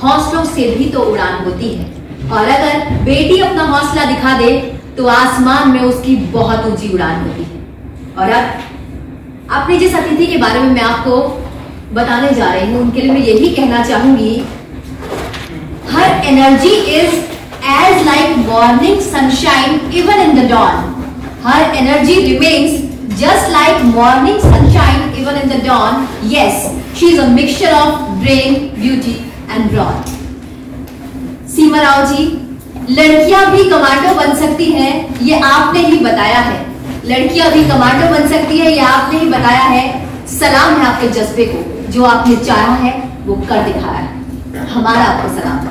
हौसलों से भी तो उड़ान होती है, और अगर बेटी अपना हौसला दिखा दे तो आसमान में उसकी बहुत ऊंची उड़ान होती है। और अब अपने जिस अतिथि के बारे में मैं आपको बताने जा रही हूं, उनके लिए मैं यही कहना चाहूंगी, her energy is as like morning sunshine even in the dawn. Her energy remains just like morning sunshine even in the dawn. Yes, she is a mixture of brain, beauty and brawn. सीमा राव जी, लड़कियां भी commando बन सकती हैं, ये आपने ही बताया है। लड़कियां भी कमांडो बन सकती है, ये आपने ही बताया है। सलाम है आपके जज्बे को, जो आपने चाहा है वो कर दिखाया है। हमारा आपको सलाम।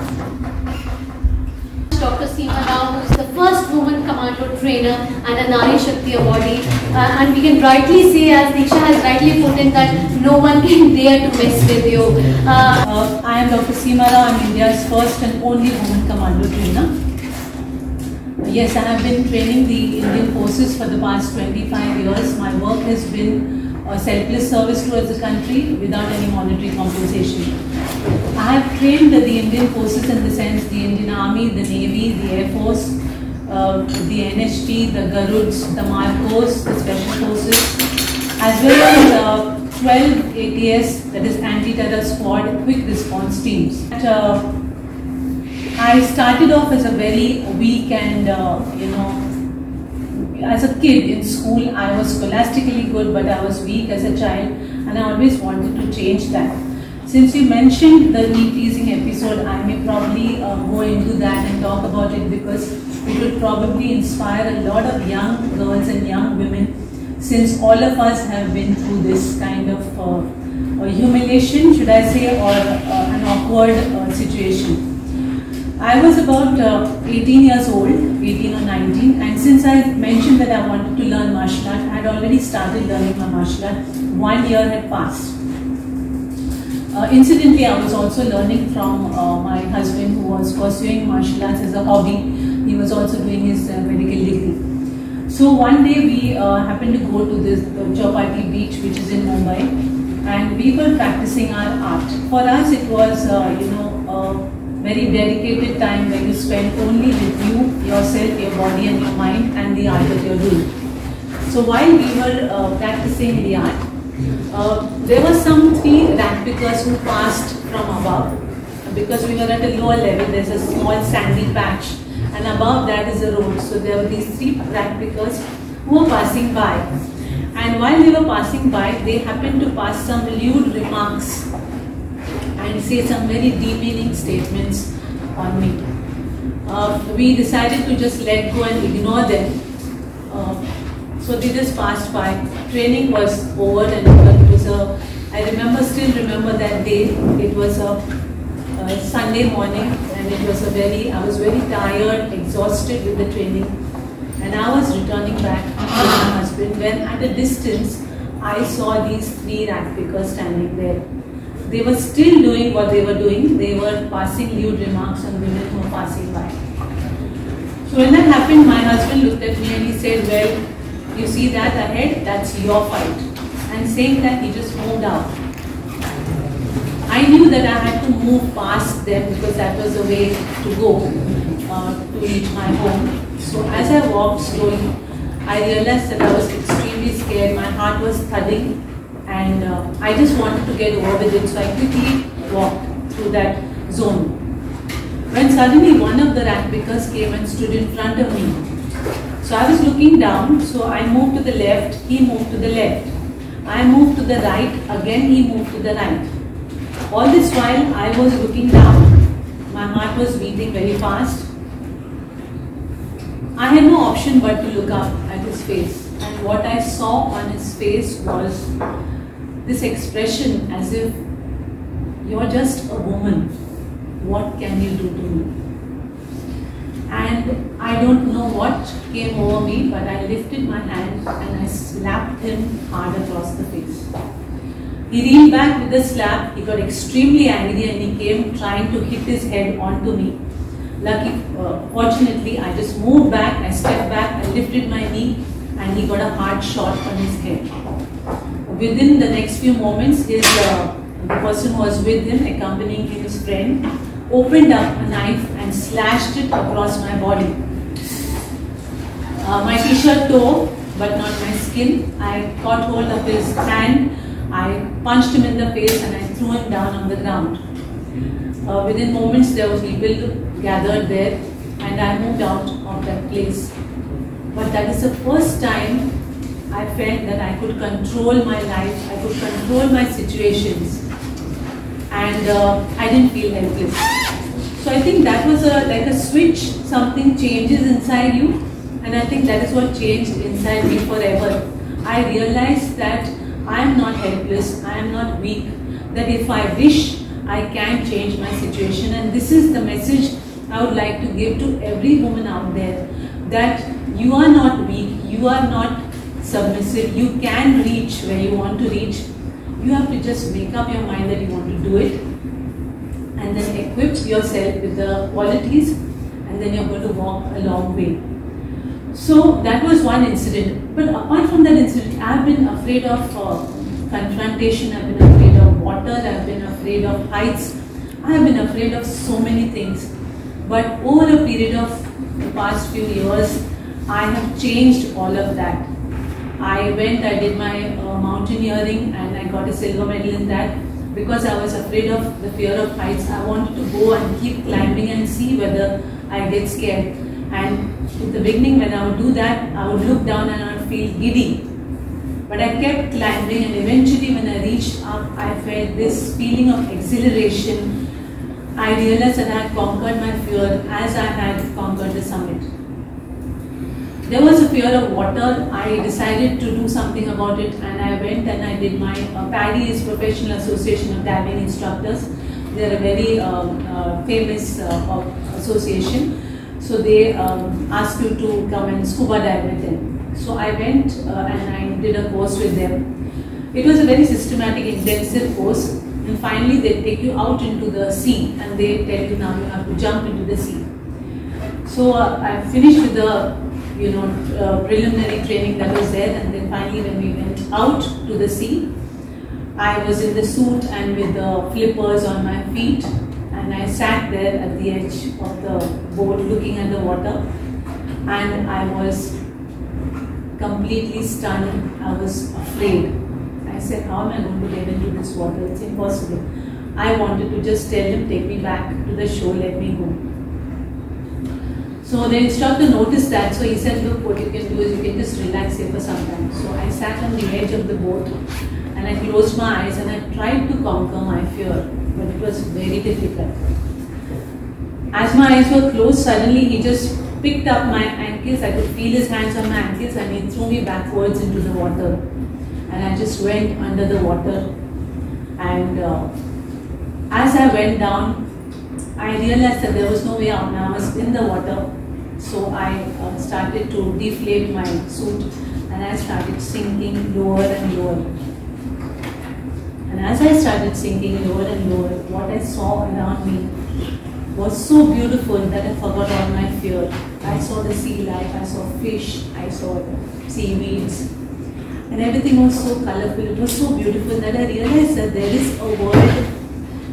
Dr. Seema Rao, who is the first woman commando trainer and a Nari Shakti awardee, and we can rightly say, as Diksha has rightly put in, that no one can dare to mess with you. I am Dr. Seema Rao. I am India's first and only woman commando trainer. Yes, I have been training the Indian forces for the past 25 years. My work has been selfless service towards the country without any monetary compensation. I have trained the Indian forces in the sense the Indian Army, the Navy, the Air Force, the NHT, the Garuds, the Marcos, the Special Forces, as well as 12 ATS, that is Anti-Terror Squad, Quick Response Teams. I started off as a very weak and, as a kid in school, I was scholastically good, but I was weak as a child, and I always wanted to change that. Since you mentioned the knee-teasing episode, I may probably go into that and talk about it, because it would probably inspire a lot of young girls and young women, since all of us have been through this kind of humiliation, should I say, or an awkward situation. I was about 18 years old, 18 or 19, and since I mentioned that I wanted to learn martial art, I had already started learning my martial art. 1 year had passed. Incidentally, I was also learning from my husband, who was pursuing martial arts as a hobby. He was also doing his medical degree. So one day we happened to go to this Chowpatty beach, which is in Mumbai, and we were practicing our art. For us, it was a very dedicated time where you spend only with you, yourself, your body and your mind, and the art that you're doing. So while we were practicing the art, there were some 3 rank pickers who passed from above, because we were at a lower level. There's a small sandy patch, and above that is a road. So there were these 3 rank pickers who were passing by, and while they were passing by, they happened to pass some lewd remarks and say some very demeaning statements on me. We decided to just let go and ignore them. So they just passed by. Training was over, and it was I still remember that day. It was a Sunday morning, and it was I was very tired, exhausted with the training, and I was returning back to my husband when at a distance I saw these 3 rank pickers standing there. They were still doing what they were doing. They were passing lewd remarks on women who were passing by. So when that happened, my husband looked at me and he said, "Well, you see that ahead? That's your fight." And saying that, he just moved out. I knew that I had to move past them, because that was the way to go to reach my home. So as I walked slowly, I realized that I was extremely scared. My heart was thudding. And I just wanted to get over with it, so I quickly walked through that zone. When suddenly one of the rank pickers came and stood in front of me. So I was looking down, so I moved to the left, he moved to the left. I moved to the right, again he moved to the right. All this while I was looking down. My heart was beating very fast. I had no option but to look up at his face. And what I saw on his face was this expression, as if, "You're just a woman, what can you do to me?" And I don't know what came over me, but I lifted my hand and I slapped him hard across the face. He reeled back with the slap. He got extremely angry and he came trying to hit his head onto me. Fortunately, I just moved back, I stepped back, I lifted my knee, and he got a hard shot on his head. Within the next few moments, the person who was with him, accompanying his friend, opened up a knife and slashed it across my body. My t-shirt tore, but not my skin. I caught hold of his hand, I punched him in the face and I threw him down on the ground. Within moments there were people gathered there and I moved out of that place. But that is the first time I felt that I could control my life, I could control my situations, and I didn't feel helpless. So I think that was like a switch, something changes inside you, and I think that is what changed inside me forever. I realized that I am not helpless, I am not weak, that if I wish, I can change my situation. And this is the message I would like to give to every woman out there, that you are not weak, you are not submissive, you can reach where you want to reach. You have to just make up your mind that you want to do it, and then equip yourself with the qualities, and then you're going to walk a long way. So that was one incident. But apart from that incident, I've been afraid of confrontation, I've been afraid of water, I've been afraid of heights, I've been afraid of so many things. But over a period of the past few years, I have changed all of that. I did my mountaineering and I got a silver medal in that because I was afraid of the fear of heights. I wanted to go and keep climbing and see whether I get scared. And in the beginning when I would do that, I would look down and I would feel giddy. But I kept climbing, and eventually when I reached up, I felt this feeling of exhilaration. I realized that I had conquered my fear as I had conquered the summit. There was a fear of water. I decided to do something about it, and I went and I did my PADI is Professional Association of Diving Instructors. They are a very famous association. So they ask you to come and scuba dive with them. So I went and I did a course with them. It was a very systematic, intensive course, and finally they take you out into the sea and they tell you now you have to jump into the sea. So I finished with the preliminary training that was there, and then finally when we went out to the sea, I was in the suit and with the flippers on my feet, and I sat there at the edge of the boat looking at the water, and I was completely stunned. I was afraid. I said, how am I going to get into this water? It's impossible. I wanted to just tell him, take me back to the shore, let me go. So the instructor noticed that, so he said, look, what you can do is you can just relax here for some time. So I sat on the edge of the boat and I closed my eyes and I tried to conquer my fear, but it was very difficult. As my eyes were closed, suddenly he just picked up my ankles. I could feel his hands on my ankles and he threw me backwards into the water. And I just went under the water. And as I went down, I realized that there was no way out. Now I was in the water. So I started to deflate my suit and I started sinking lower and lower. And as I started sinking lower and lower, what I saw around me was so beautiful that I forgot all my fear. I saw the sea life, I saw fish, I saw seaweeds, and everything was so colorful. It was so beautiful that I realized that there is a world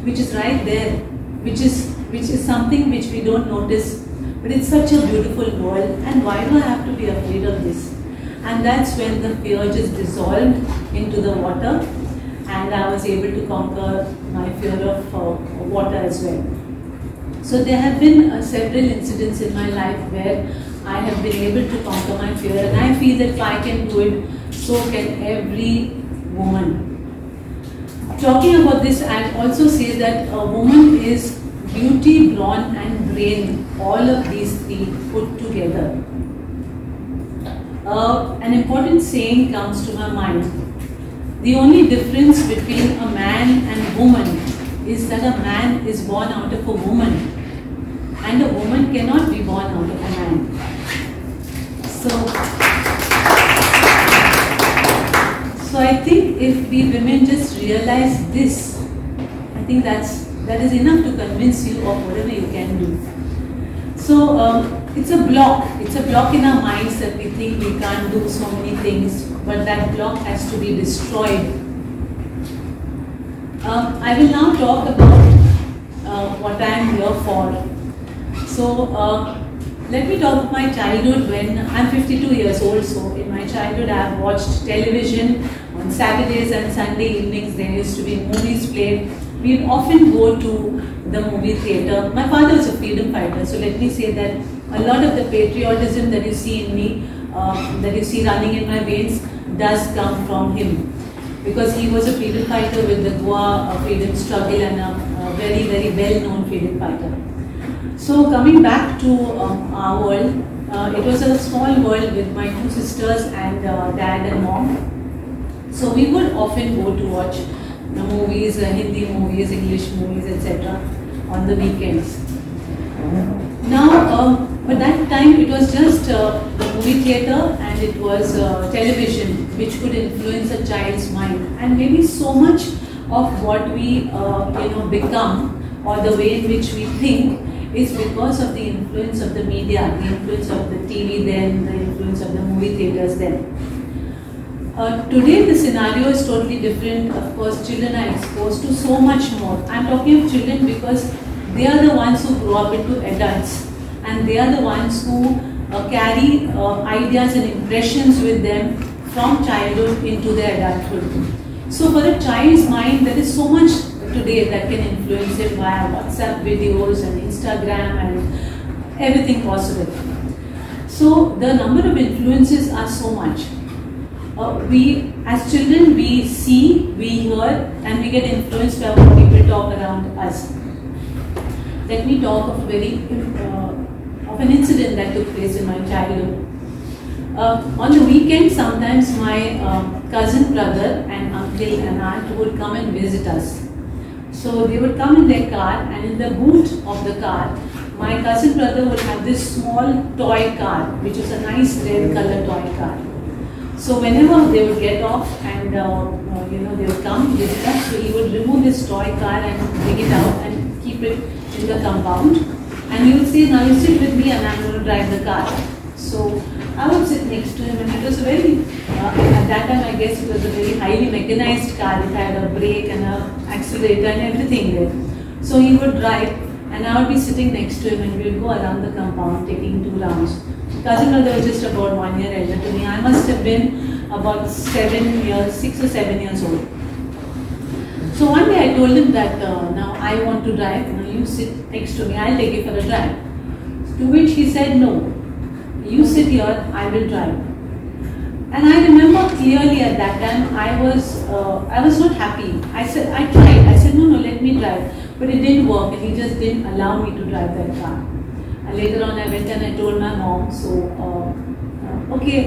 which is right there, which is something which we don't notice. But it's such a beautiful world, and why do I have to be afraid of this? And that's when the fear just dissolved into the water, and I was able to conquer my fear of water as well. So there have been several incidents in my life where I have been able to conquer my fear, and I feel that if I can do it, so can every woman. Talking about this, I also say that a woman is beauty, brawn and brain, all of these three put together. An important saying comes to my mind. The only difference between a man and woman is that a man is born out of a woman and a woman cannot be born out of a man. So I think if we women just realize this, I think that is enough to convince you of whatever you can do. So it's a block in our minds that we think we can't do so many things, but that block has to be destroyed. I will now talk about what I am here were for. So let me talk of my childhood. When I'm 52 years old, so in my childhood I have watched television on Saturdays and Sunday evenings. There used to be movies played. We'd often go to the movie theatre. My father was a freedom fighter, so let me say that a lot of the patriotism that you see in me, that you see running in my veins, does come from him, because he was a freedom fighter with the Goa freedom struggle and a very, very well-known freedom fighter. So coming back to our world, it was a small world with my two sisters and dad and mom. So we would often go to watch movies, Hindi movies, English movies, etc. on the weekends. Now, but that time it was just the movie theatre and it was television which could influence a child's mind, and maybe so much of what we become, or the way in which we think, is because of the influence of the media, the influence of the TV then, the influence of the movie theatres then. Today the scenario is totally different. Of course, children are exposed to so much more. I'm talking of children because they are the ones who grow up into adults, and they are the ones who carry ideas and impressions with them from childhood into their adulthood. So for a child's mind, there is so much today that can influence him via WhatsApp videos and Instagram and everything possible. So the number of influences are so much. We as children, we see, we hear, and we get influenced by what people talk around us. Let me talk of of an incident that took place in my childhood. On the weekend, sometimes my cousin brother and uncle and aunt would come and visit us. So they would come in their car, and in the boot of the car, my cousin brother would have this small toy car, which was a nice red color toy car. So whenever they would get off and they would come visit us, so he would remove his toy car and bring it out and keep it in the compound. And he would say, "Now you sit with me and I'm going to drive the car." So I would sit next to him, and it was a very, at that time I guess it was a very highly mechanized car. It had a brake and an accelerator and everything there. So he would drive and I would be sitting next to him, and we would go around the compound taking 2 rounds. Cousin brother was just about 1 year elder to me. I must have been about 6 or 7 years old. So one day I told him that now I want to drive, you sit next to me, I'll take you for a drive. To which he said, "No, you sit here, I will drive." And I remember clearly at that time I was not happy. I tried. I said, no, let me drive. But it didn't work, and he just didn't allow me to drive that car. And later on I went and I told my mom. So, okay,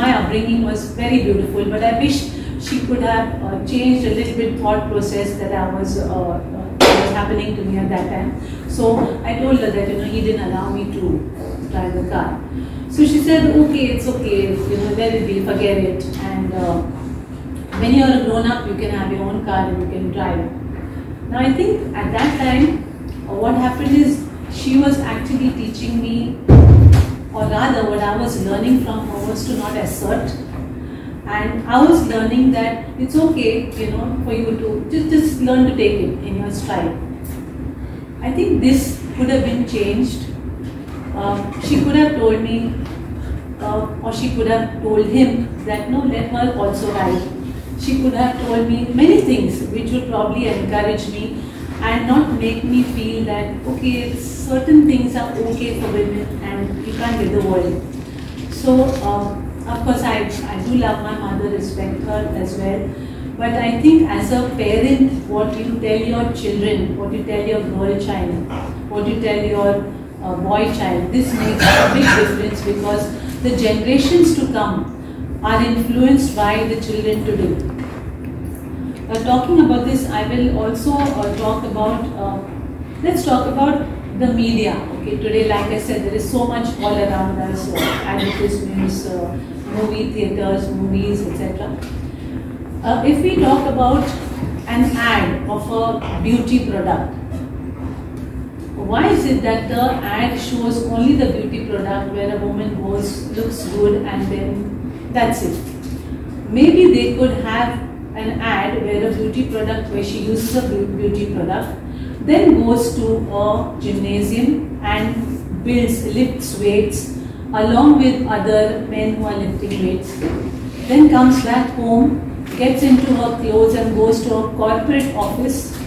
my upbringing was very beautiful, but I wish she could have changed a little bit thought process that was happening to me at that time. So I told her that he didn't allow me to drive the car. So she said, "Okay, it's okay, let it be, forget it. And when you are a grown up, you can have your own car and you can drive." Now I think at that time, what happened is she was actually teaching me, or rather what I was learning from her was to not assert. And I was learning that it's okay, for you to just learn to take it in your stride. I think this could have been changed. She could have told me, or she could have told him that no, let her also ride. She could have told me many things which would probably encourage me and not make me feel that, okay, certain things are okay for women and you can't get the world. So, of course, I do love my mother, respect her as well. But I think as a parent, what you tell your children, what you tell your girl child, what you tell your boy child, this makes a big difference, because the generations to come are influenced by the children today. Talking about this, I will also talk about, let's talk about the media. Okay, today, like I said, there is so much all around us, advertisements, movie theatres, movies, etc. If we talk about an ad of a beauty product, why is it that the ad shows only the beauty product where a woman goes, looks good, and then that's it? Maybe they could have an ad where a beauty product, where she uses a beauty product, then goes to a gymnasium and lifts weights along with other men who are lifting weights. Then comes back home, gets into her clothes and goes to a corporate office,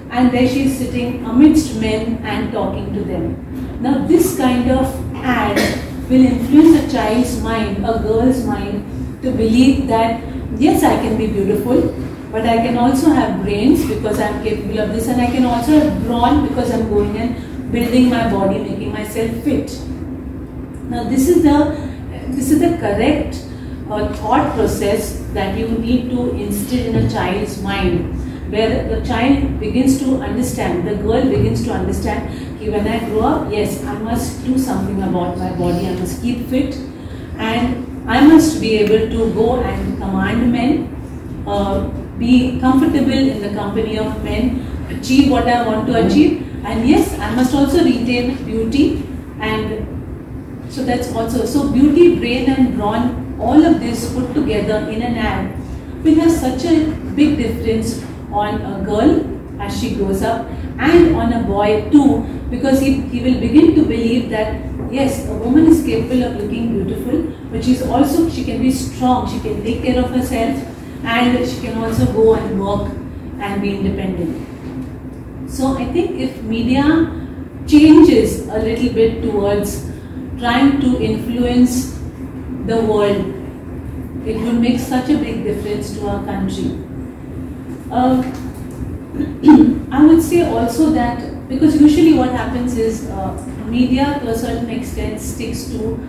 and there she is sitting amidst men and talking to them. Now this kind of ad will influence a child's mind, a girl's mind, to believe that yes, I can be beautiful, but I can also have brains because I am capable of this, and I can also have brawn because I am going and building my body, making myself fit. Now this is the correct thought process that you need to instill in a child's mind, where the child begins to understand, the girl begins to understand that when I grow up, yes, I must do something about my body, I must keep fit, and I must be able to go and command men, be comfortable in the company of men, achieve what I want to achieve, and yes, I must also retain beauty. And so that's also, so beauty, brain and brawn, all of this put together in an ad will have such a big difference on a girl as she grows up, and on a boy too, because he will begin to believe that yes, a woman is capable of looking beautiful, but she can be strong, she can take care of herself, and she can also go and work and be independent. So I think if media changes a little bit towards trying to influence the world, it will make such a big difference to our country. I would say also that, because usually what happens is media to a certain extent sticks to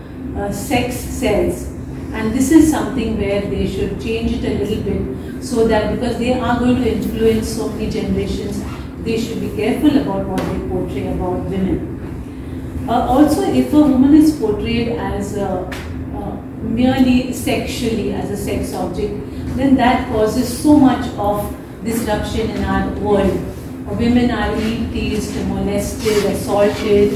sex sells, and this is something where they should change it a little bit, so that, because they are going to influence so many generations, they should be careful about what they portray about women. Also, if a woman is portrayed as merely sexually, as a sex object, then that causes so much of disruption in our world. Women are being teased, molested, assaulted,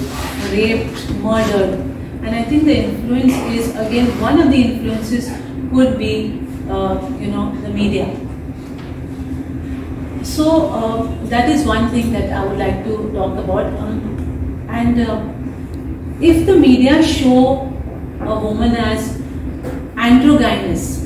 raped, murdered, and I think the influence is, again, one of the influences could be the media. So that is one thing that I would like to talk about. If the media show a woman as androgynous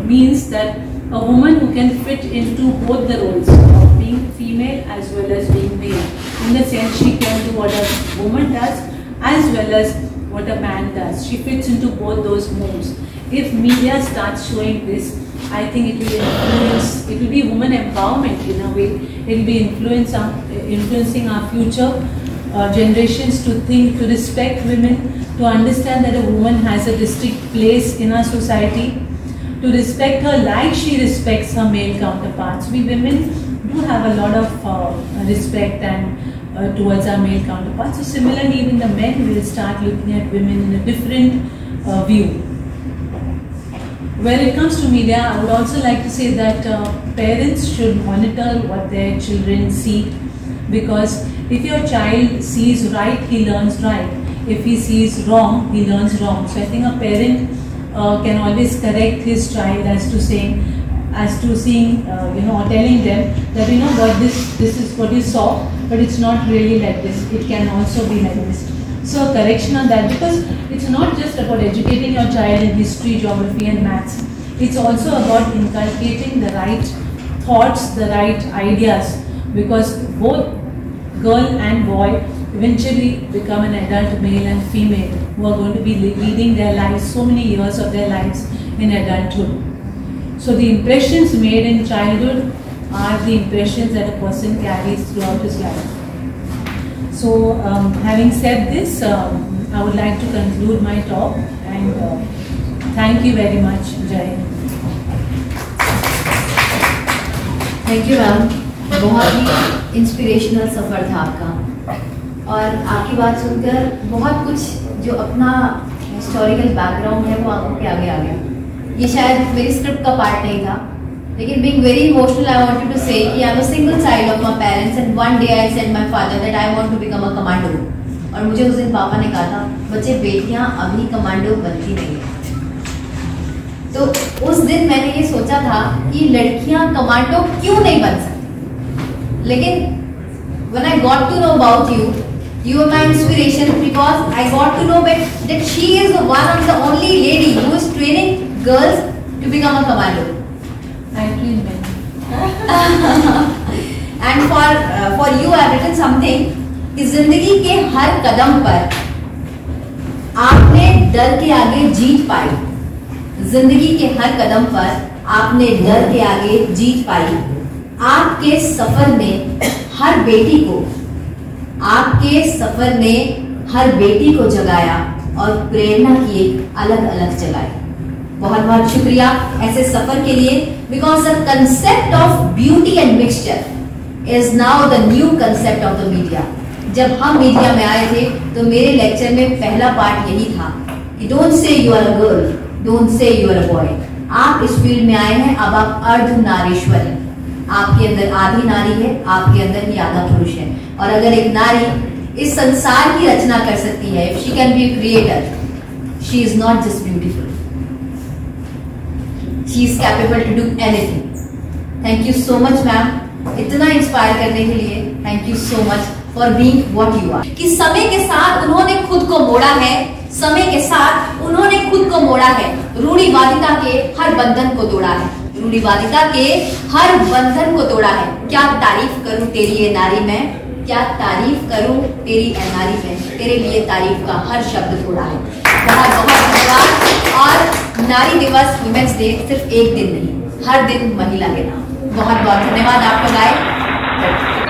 means that a woman who can fit into both the roles of being female as well as being male. In the sense, she can do what a woman does as well as what a man does. She fits into both those modes. If media starts showing this, I think it will influence, it will be woman empowerment in a way. It will be influencing our future generations to think, to respect women, to understand that a woman has a distinct place in our society, to respect her like she respects her male counterparts. We women do have a lot of respect and towards our male counterparts. So similarly, even the men will start looking at women in a different view. When it comes to media, I would also like to say that parents should monitor what their children see, because if your child sees right, he learns right. If he sees wrong, he learns wrong. So I think a parent can always correct his child as to seeing, or telling them that what this is what you saw, but it's not really like this. It can also be like this. So correction on that, because it's not just about educating your child in history, geography and maths. It's also about inculcating the right thoughts, the right ideas, because both girl and boy eventually become an adult male and female who are going to be leading their lives, so many years of their lives in adulthood. So the impressions made in childhood are the impressions that a person carries throughout his life. So having said this, I would like to conclude my talk, and thank you very much. Jai. Thank you ma'am, बहुत ही inspirational सफ़र था आपका, और आपकी बात सुनकर बहुत कुछ जो अपना हिस्टोरिकल बैकग्राउंड है वो आंखों के आगे आ गया। ये शायद मेरी स्क्रिप्ट का पार्ट नहीं था, लेकिन being very emotional, I wanted to say कि I'm a single child of my parents, and one day I said my father that I want to become a commando, और मुझे उस दिन पापा ने कहा था, बच्चे बेटियां अभी कमांडो बनती नहीं है। तो उस दिन मैंने ये सोचा था कि लड़कियां कमांडो क्यों नहीं बन सकती, लेकिन when I got to know about you, you were my inspiration because I got to know that she is the one and the only lady who is training girls to become a commando. I train men. And for you I have written something कि जिंदगी के हर कदम पर आपने डर के आगे जीत पाई। जिंदगी के हर कदम पर आपने डर के आगे जीत पाई। आपके सफर में हर बेटी को, आपके सफर ने हर बेटी को जगाया और प्रेरणा की एक अलग अलग जगाई। बहुत बहुत शुक्रिया ऐसे सफर के लिए, because the concept of beauty and mixture is now the new concept of the media. जब हम मीडिया में आए थे तो मेरे लेक्चर में पहला पार्ट यही था कि don't say you are a girl, don't say you are a boy. आप इस फील्ड में आए हैं, अब आप अर्धनारीश्वर हैं। आपके अंदर आधी नारी है, आपके अंदर ही आधा पुरुष है। और अगर एक नारी इस संसार की रचना कर सकती है, she can be creator, she is not just beautiful, she is capable to do anything. Thank you so much ma'am, इतना इंस्पायर करने के लिए। Thank you so much for being what you are. कि समय के साथ उन्होंने खुद को मोड़ा है, समय के साथ उन्होंने खुद को मोड़ा है, रूढ़िवादिता के हर बंधन को तोड़ा है, रूढ़िवादिता के हर बंधन को तोड़ा है। क्या तारीफ करूं तेरी ये नारी में, क्या तारीफ करूं तेरी ए नारी में, तेरे लिए तारीफ का हर शब्द थोड़ा है। बहुत बहुत धन्यवाद। और नारी दिवस, वुमेन्स डे सिर्फ एक दिन नहीं, हर दिन महिला के नाम। बहुत बहुत धन्यवाद आपका गाय।